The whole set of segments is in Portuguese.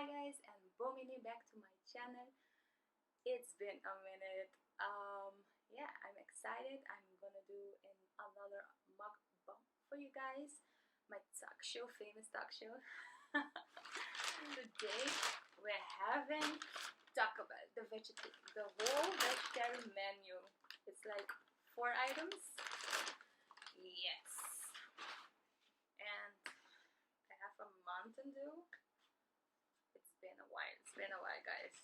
Hi guys, and Bomini back to my channel. It's been a minute. Yeah, I'm excited. I'm gonna do another mukbang for you guys. My talk show, famous talk show. Today we're having Taco Bell, the whole vegetarian menu. It's like 4 items. Yes, and I have a Mountain Dew. It's been a while. It's been a while, guys.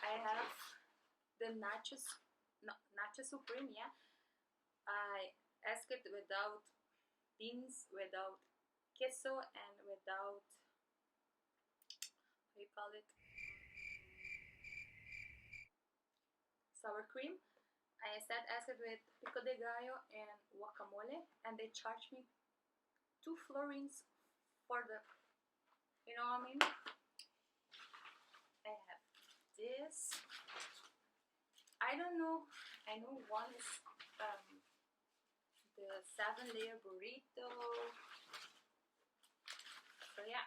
I have the Nacho Supreme. Yeah, I asked it without beans, without queso, and without how you call it, sour cream. I said ask it with pico de gallo and guacamole, and they charged me 2 florins for the. You know what I mean? I have this. I don't know. I know one is the 7-layer burrito. So yeah,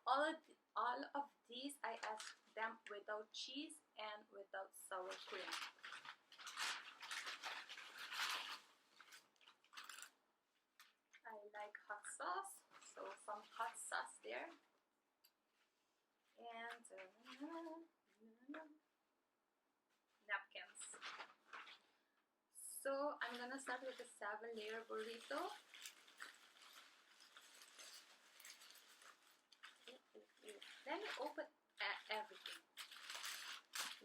all of these I asked them without cheese and without sour cream. I like hot sauce, so some hot sauce there. And napkins. So I'm gonna start with the 7-layer burrito. Let me open everything.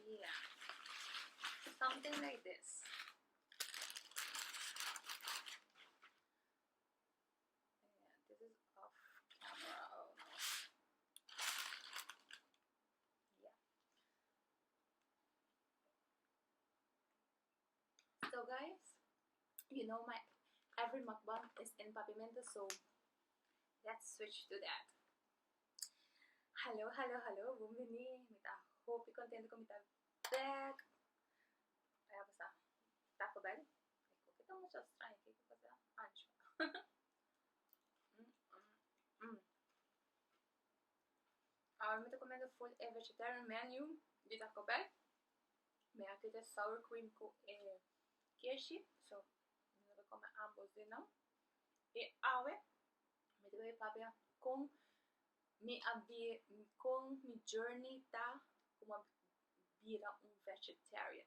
Yeah, something like this. And this is off camera. Oh no. Yeah. So guys, you know my every mukbang is in Papimento, so let's switch to that. Hello, bumini. Hope you contento com mita back. Kaya basta Taco Bell. Kita mo siya estranho aqui que fazer ancho. Agora eu tô comendo full vegetarian menu de Taco Bell. Me aqui tem sour cream com queijo, so eu vou comer ambos de não. E agora me deu papel com mi journey tá como vira vegetarian.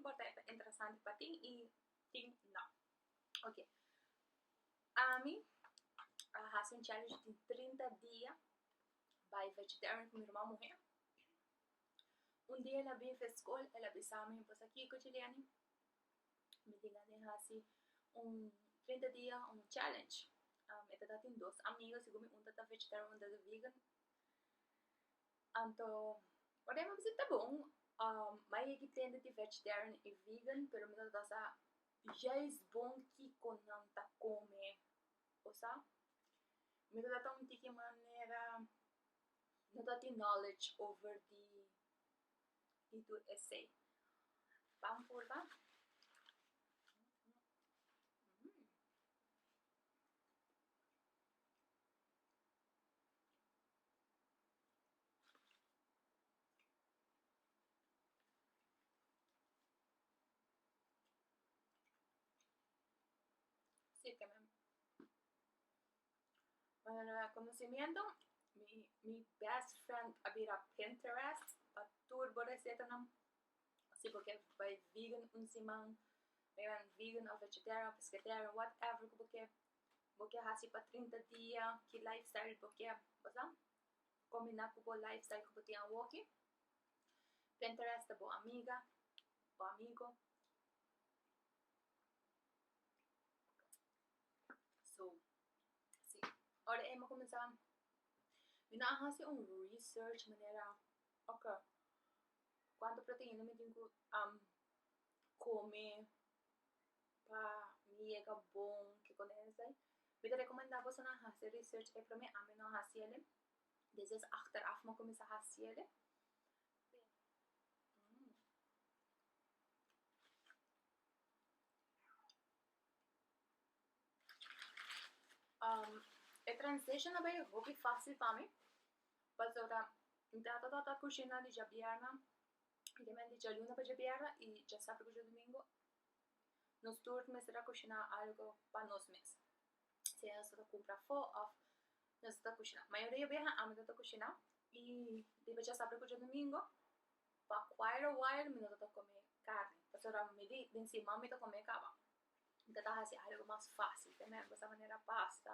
Bota interessante para ti e ti não. Ok. A mim, faço challenge de 30 dias by vegetarian com minha irmã morrer. Dia ela veio para a escola, ela veio a mim, pois aqui com Juliane, me diga de assim 30 dias challenge. Ito tem 2 amigos, siguro um tá vegetarian, um tá vegan. Então, podemos dizer tá bom. Mas que tem de vegetarian e vegan, pero me tá sa já é bom que com não tá come, ou sa? Me tá tão de que maneira não tá tem knowledge over the do essay. Vamos por lá. Sí, que conocimiento, mi best friend abira Pinterest, a turbo receta não, assim porque vai vegan simão, vai vegan ou vegetarian, pescatarian, whatever, porque assim para 30 dias, que lifestyle porque, basta, combinar com o lifestyle que você tem aqui. Pinterest é boa amiga, bom amigo. So, sim. Agora eu vou começar. Minha assim research maneira, ok, quanto proteína me tenho que comer para me chegar bom, que conhece. Me recomendava você na fazer research é para mim a mim não fazer ele. Desses achteraf mo começar a fazer ele. A transition é bem fácil para mim. Pastora, tata cucina di Jabiana, de dia luna para Jabiana e já sábado e domingo, nos turnos será cozinhar algo para nós mesmos. Se nós está comprar fora, nós está cozinhar. A maioria vez a mim está cozinhar e depois já sábado e domingo, para quite a while, me está comer carne. Pastora, me di, bem se mami está comer cava. Então tá assim, algo mais fácil, também, dessa maneira pasta,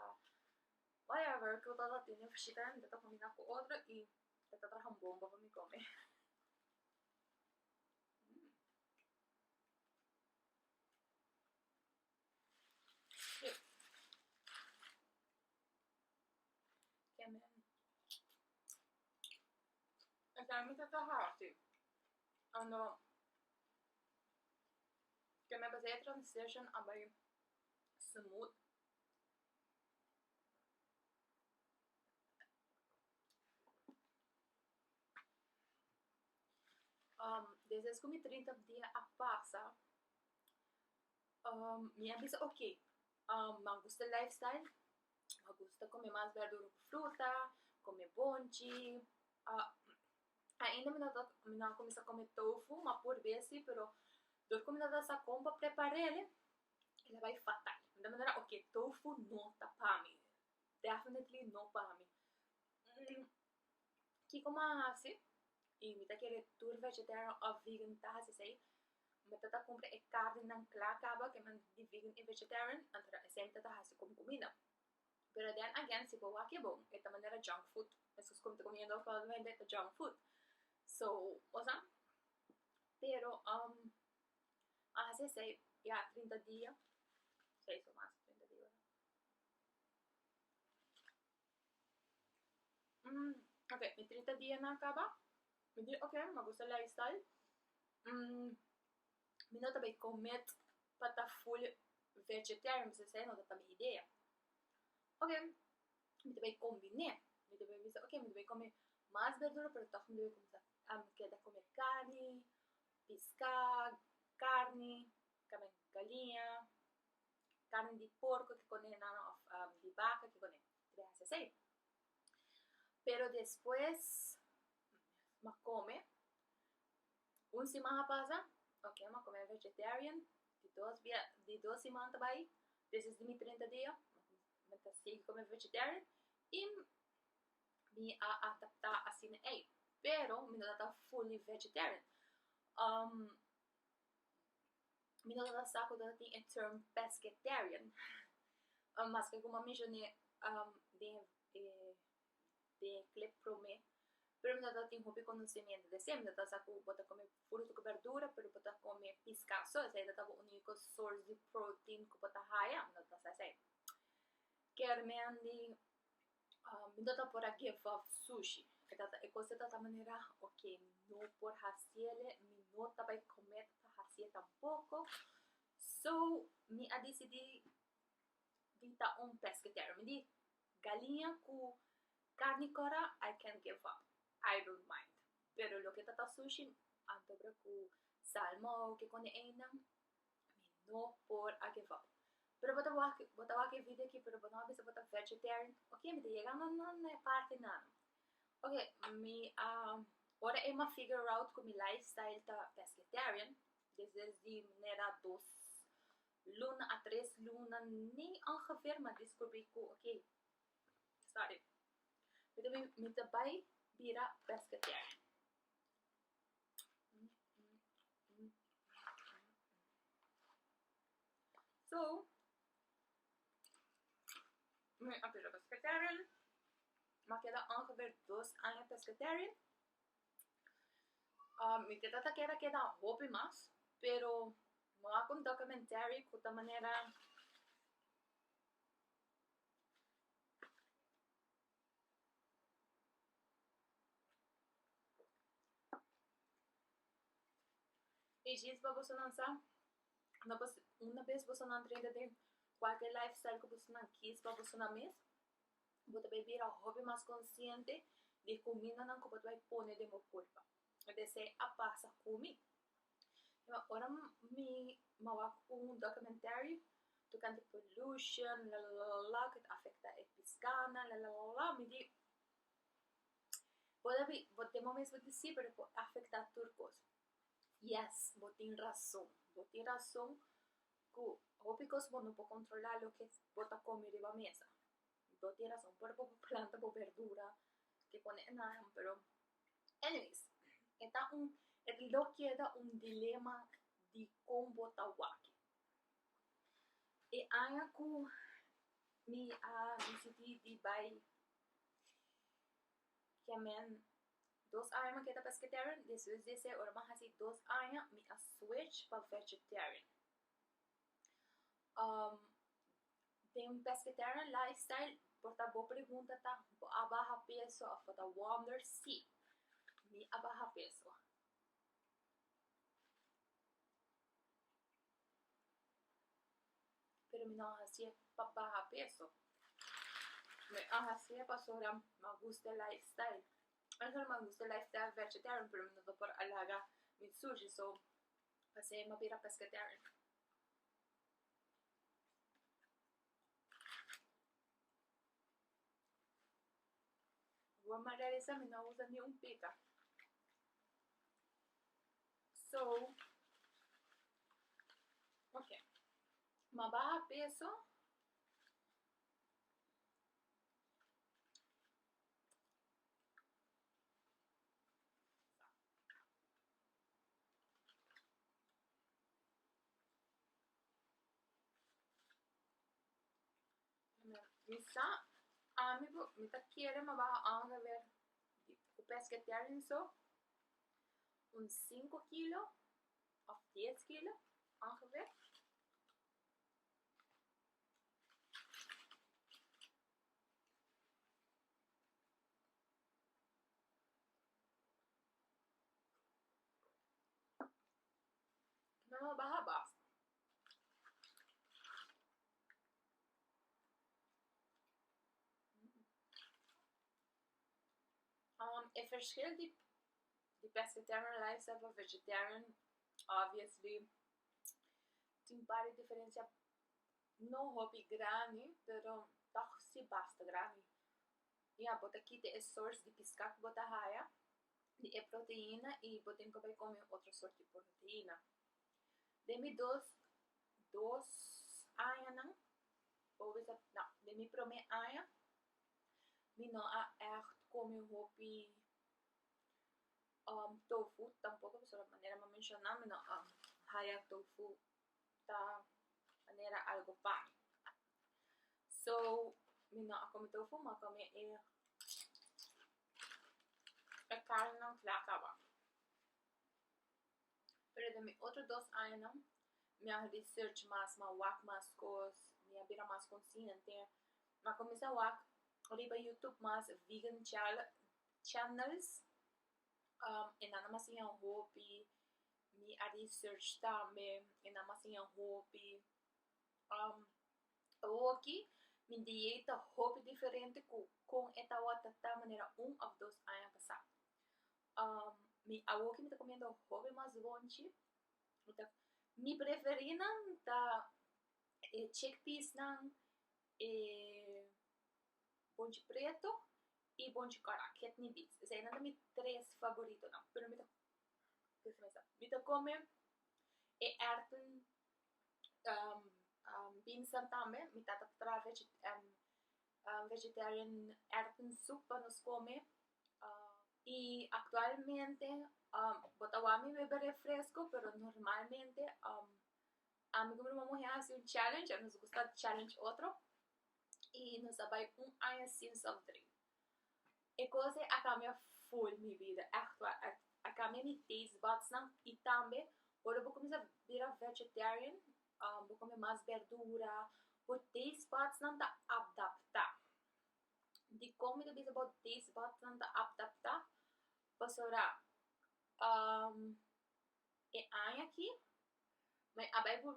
whatever, que eu tava tendo, eu fiz também, tá combinar com outra e tá trazendo bomba pra me comer. Que mesmo. Então, me tá assim, ano, que me basei a transition a bem smooth. Desde que 30 dias a passa, minha vida ok. Me gusta o lifestyle, me gusta comer mais verdura com fruta, comer bonchi, ainda me não começo a comer tofu, mas por vez, pero depois que me essa compra, preparei ele, ele vai fatal. Da maneira, ok, tofu não tá para mim. Definitely não para mim. Que como assim? E me tá querendo tur vegetarian ou vegan tá assim, me tá compra é carne não acaba que man de vegan e vegetarian, antara sempre tá assim como comida. Pero then again, se for que bom, é da maneira junk food. Essas como tá comendo provavelmente junk food. So, o sea, pero hace ya 30 dias, 6 ou mais 30 dias. Ok, mi 30 dias não acaba. Me diz, ok, me gusta o lifestyle. Me não também comer para full vegetarian, você sei, não dá também ideia. Ok, me também combinei. Me também dizer, ok, me também comer mais verdura, para tá me também começar a querer comer carne, pescar, carne, também galinha, carne de porco que conem de vaca que conem. Graças a Deus. Pero después me come uma semana passa, ok, me come vegetarian de 2 semanas também, desses de 30 dias, me sigo comer vegetarian e me adaptar assim aí. Pero me não tá fully vegetarian. Me não tá saco da tem em term pescatarian. Mas que como me jone de clip prome. Pero me não tem hobby conhecimento de sempre, me não saco botar comer fruta com verdura, pero botar comer pescado, essa aí tá o único source de protein que botar raia, me não tá assim. Quer me andi me não tá por aqui sushi. É coisa da maneira, ok, não por haciele, me não tá vai comer tá hacie tampouco. So, me a decidi de tá pescatarian, me di galinha com carne cora, I can give up. I don't mind. Pero lo que tá sushi, antobra com salmão que quando ainda, me não por a give up. Pero botar aqui vídeo aqui, pero botar uma vez botar vegetarian, ok, me chegando na parte não. Ok, me ora é uma figure out com meu lifestyle tá pescatarian, desde maneira 2 luna a 3 luna, nem ongeveer, maar descobri que, ok, sorry. Me também vira pescatarian. So, me vira pescatarian. Maar queda ongeveer 2 anos pescatarian. Me queda hobby mais, pero não há um documentário que da maneira e diz para você lançar uma vez você não treina de qualquer lifestyle que você não quis para você não mesmo, você vai virar hobby mais consciente de comida não que você vai pôr no meu corpo. Desse a passa comigo. Ora me mawak um documentário tocante pollution, que afeta a piscina, me di Vou mesmo dizer, pero pode afetar turcos. Yes, vos tenés razón. Vos tenés razón que ópicos vos no puedo controlar lo que vos te comes de la mesa. Vos tenés razón, por planta, por verdura, que pone nada, pero... Anyways, lo queda un dilema de como botar o aqui. E aí que me decidi de vai que men 2 anos que tá pescatarian, depois desse hora mais assim 2 anos me a switch para vegetarian. Tem um pescatarian lifestyle, por tá boa pergunta tá abaixo peso, a foto wonder sim. Me abaixo peso. Pero me não hacía para bajar peso. Me hacía para sobrar, me gusta el lifestyle. A solo me gusta el lifestyle vegetarian, pero me não por alaga mi sushi, so passei uma vira pescatarian. Vou amarelizar, me não usa nenhum pita. So, ok. Uma barra peso. Misa, me tá querendo uma barra anga ver o pescatarian so. Uns 5 kilo of 10 kilo ongeveer. Não barra basta. É verschil die pescatarian lifestyle para vegetarian, obviously, tem para diferença não hobby grande, pero toch se basta grande. Ja, bota aqui de source de pescado que bota raia, de proteína e bota em que comer outra sorte de proteína. Demi dos aia não, ou não, demi prome aia, me não echt come hobby tofu, tampouco de maneira me mencionar, me não raia tofu da maneira algo pan. So, me não come tofu, mas come carne não acaba. Pero de mi outros 2 anos, minha research mais mais coisas, minha vida mais consciente, mas comecei a wak riba YouTube mais vegan channels, e nada mais assim hobby, me a research também, e nada mais assim hobby, aqui, minha dieta hobby diferente com esta outra maneira 1 ou 2 anos passado. Aqui me tá comendo hobby mais longe, mi preferida da chickpeas não bonde preto e bonde cara, kidney beans. Esse é não me 3 favorito não, pero me tá come erten beans também, me tá para vegetarian erten sopa nos come. Y actualmente botawami bebe refresco, pero normalmente a mí como vamos a hacer un challenge, nos gusta el challenge otro, y nos vai 1 ano sem soft drink. E coisa a cambia full mi vida, a cambia mi taste buds não, e também, agora vou começar a virar vegetarian, vou comer mais verdura, o taste buds não tá adaptar. De como eu disse about taste buds não tá adaptar, pasora e aí aqui, mas abai por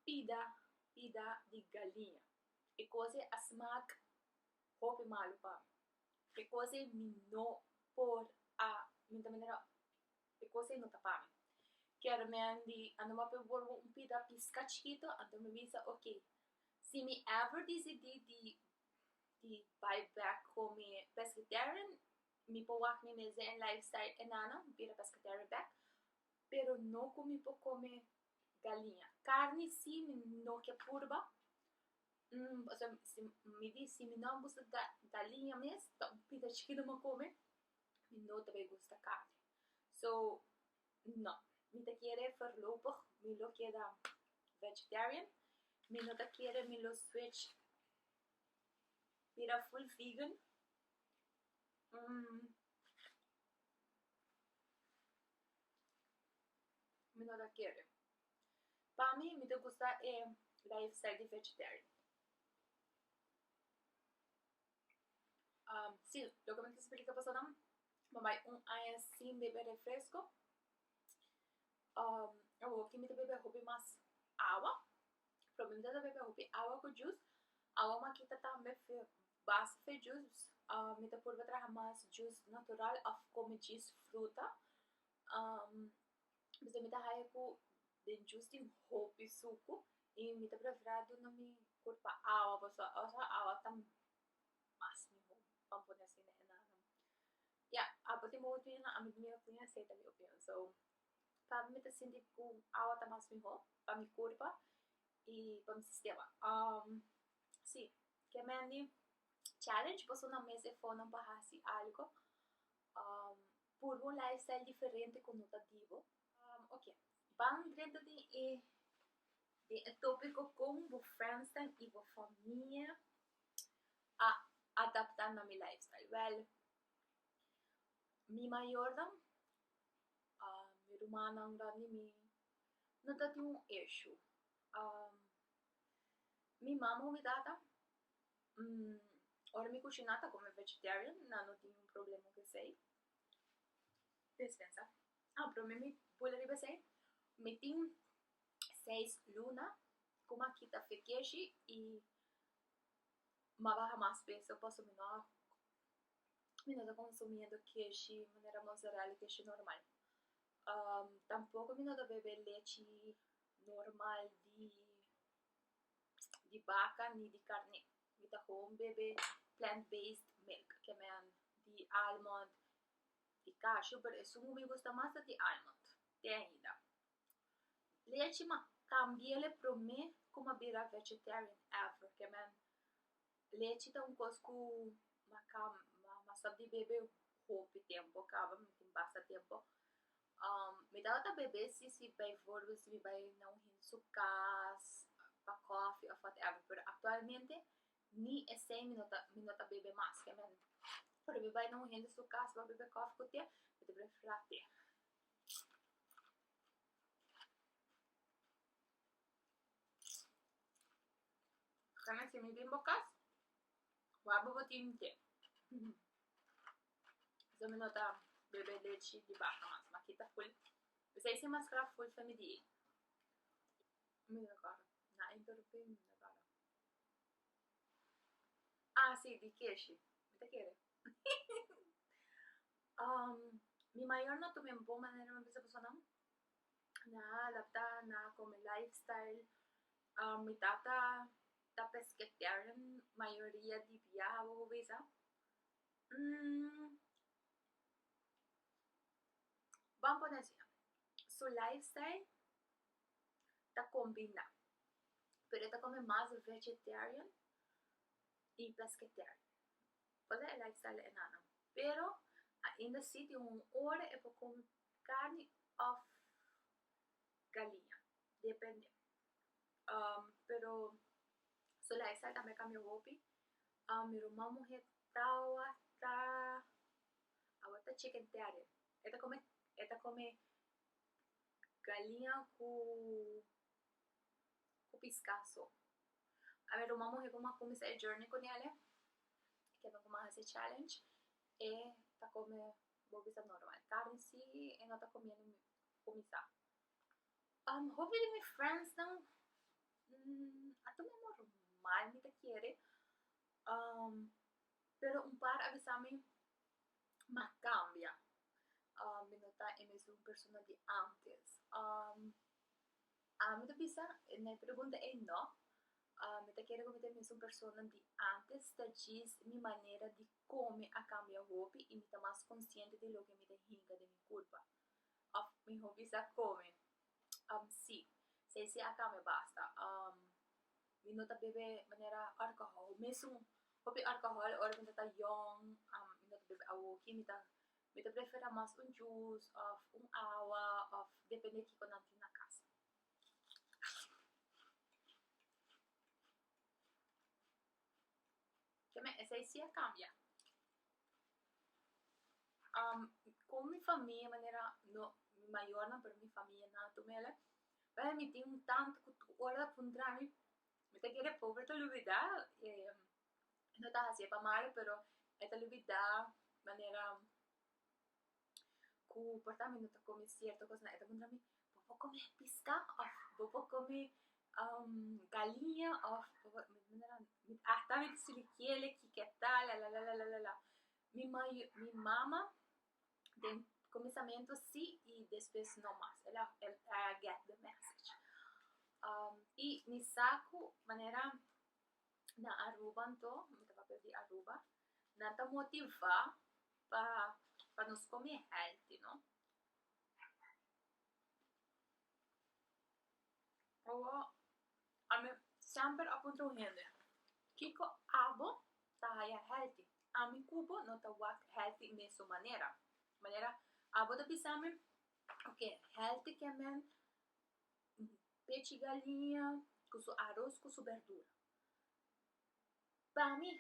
pida de galinha. E coisa a smaak hobby malu pa. E coisa me não por a minha maneira, e coisa não tá pa. Quero me andi ando ma por pida pisca chiquito, ando me visa ok. Se me ever decidi de buy back come pescatarian, mi powak mi meze en lifestyle enana, bira pescatarian back, pero no comi po come galinha. Carne sim, no que purba. O sea, me diz, se me não gosta da galinha mesmo, pita chiquita me come, me não também gosta carne. So, não. Me te quiere voorlopig, me lo queda vegetarian. Me no te quiere, me lo switch. Pira full vegan. Me no te quiere. Para mí, me te gusta lifestyle de vegetarian. Sim, lo que me explica pasando, mamãe, assim beber refresco. Eu vou aqui me beber hobby mais água. Problema de beber hobby água com juice. Água makita também basta fe juice. Me te purva traha mais juice natural of como diz fruta. Bisa me te haia com den juice tim hobby suco. E me te preferado na mi curpa água, só água tam mas mi hobby. Pampun assim na enanam. Yeah, abati mo ito na amit mi opinion sa ita mi opinion. So, para me te sentir com água tá mais mi hobby, para mi curpa e para mi sistema. Sim, que meni challenge posso na mesa for não bahasi algo. Por um lifestyle diferente conotativo. Ok, vamos dentro de tópico como o friends e a família a adaptar na meu lifestyle. Well, mi maior dan, mi rumanang dan mi não tá um issue. Mi mama mi tata, ora mi cucinata come vegetarian, não tenho um problema com isso aí. Dispensa. Pero mi puede ser, me tem 6 luna, como aqui tá fekeshi e baja mais peso, eu posso me não consumindo queijo de maneira mozzarella queijo normal. Tampouco me não beber leite normal de vaca nem de carne. Me tá home beber plant-based milk, que é de almond, de cashew, pero isso me gusta mais de almond. Tem ainda. Leite cambiele pro me como bira vegetarian ever, que é leite tá coisa que mas sabe de beber pouco tempo, acaba me tem bastante tempo. Me dá outra beber se vai for se vai não rin sucas, para coffee ou whatever, pero atualmente ni esse minuta beber mais, que é por me vai não rin sucas, vai beber coffee com te, me deve frate. Karena se me bem bocas, wabo botim te. Se me nota beber leite de vaca, mas aqui tá full. Você se mascara full family. Me agora, na interrompi me agora. Sì, di queijo. Me quer. Mi maior não tomei boa maneira uma pessoa na adaptar na como lifestyle. Mi tata tá pescatarian, maioria de viaja, bisa. Vamos por assim. Su lifestyle tá combina. Pero tá come mais vegetarian e pescatarian. Pois é lifestyle enana. Pero ainda se tem hora é para comer carne of galinha. Depende. Pero so lifestyle também cambiou hobby. Mi irmão morreu tá chickentarian. Esta come galinha com piscaço. A minha irmã morreu com uma comissão journey com ela, que não como esse challenge, e tá comendo bobisa normal. Carne sim, e não tá comendo comissão. Hobby de meus friends não, até normal me te quiere, pero par avisame mas cambia. Me nota é mesmo persona de antes. Me te pisa, na pergunta é não. Me te quero cometer mesmo persona de antes te diz minha maneira de como a cambia roupa e me tá mais consciente de lo que me te ringa de minha culpa. Of mi hobby sa come. Sim, se a cambia basta. Mi não tá bebe maneira alcohol, mesmo hobby alcohol, ora me tá young, mi não tá bebe awoki, me tá prefere mais juice, of água, of depende que eu não tenho na casa. Essa se cambia. Com minha família, maneira no maior não, pero minha família não tomela. Mas me tem tanto que hora puntra me te querer pobre te olvidar. Não tá assim para mal, pero te olvidar maneira que porta me não tá comer certa coisa, te puntra me vou comer pisca, vou comer galinha, maneira tá me siliquele que tal, la. Mi mama tem começamento sim e depois não mais. Ela get the message. E ni saco maneira na Aruba então, me tava perdi Aruba, na ta motivar para nos comer healthy, não? Ou a me sempre apontou rende. Kiko abo tá healthy. A mi cubo não tá healthy mesma maneira. Abo da pisame, ok, healthy que men peixe galinha, com su arroz, com su verdura. Para mim,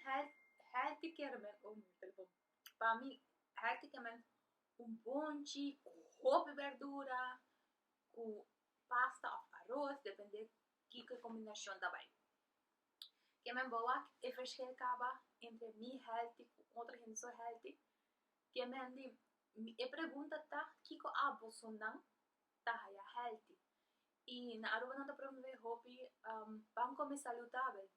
healthy que men, meu telefone. Para mim, healthy que men bonde, com roupa e verdura, com pasta ou arroz, depende que combinação da bem. Que men boa é fresca acaba entre mi healthy com outra gente so healthy. Que men e pergunta tá que abo sonang tá healthy. E na Aruba não tá promovendo hobby para comer saudável.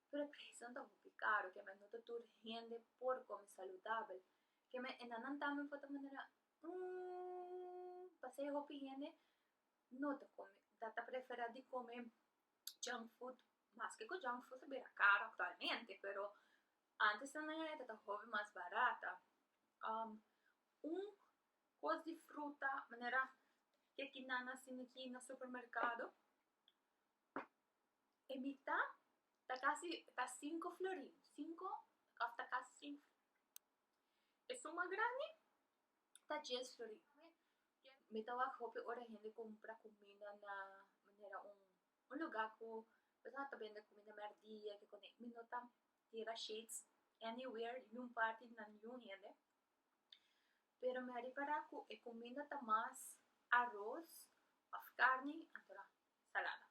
Pero precisam da hobby caro, que me não tá tudo rende por comer saudável. Que me não tá me foto maneira passei hobby rende não tá come, tá prefere de comer junk food, mas que junk food é caro atualmente, pero antes não era tá hobby mais barata. Coisa de fruta, maneira que aqui aqui no supermercado, e metade tá quase tá 5 florin, 5 tá quase 5. É uma grande, tá 10 florin. Me tava roupa hora gente compra comida na maneira lugar que você tá vendo comida merdia que conecta me nota tira sheets anywhere, em parte na nenhum gente. Pero me reparar que a comida tá mais arroz, carne, agora salada.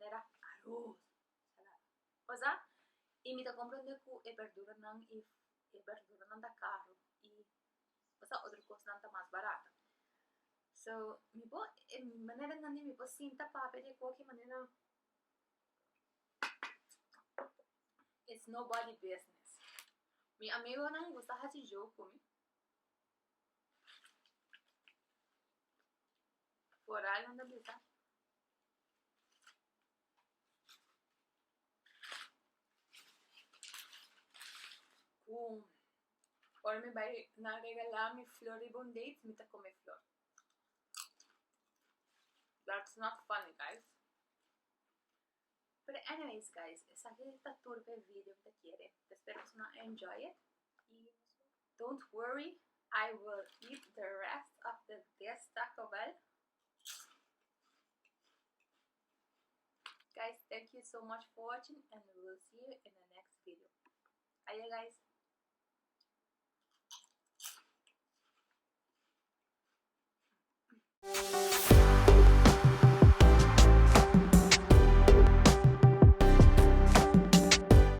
Era arroz, salada. Cosa? E me tá comprando que a verdura não tá caro e outra coisa não tá mais barata. So, me po maneira não me po sinta papel de qualquer maneira. It's nobody business. Mi amigo não gosta de jogo comigo. Por aí não dá bisa. Or me vai na regalar me flor e bondades, me tá comer flor. That's not funny, guys. But anyways, guys, essa aqui tá turva vídeo que quiere. Espero que você enjoy it. E don't worry, I will eat the rest of this Taco Bell. Guys, thank you so much for watching and we will see you in the next video. Bye guys.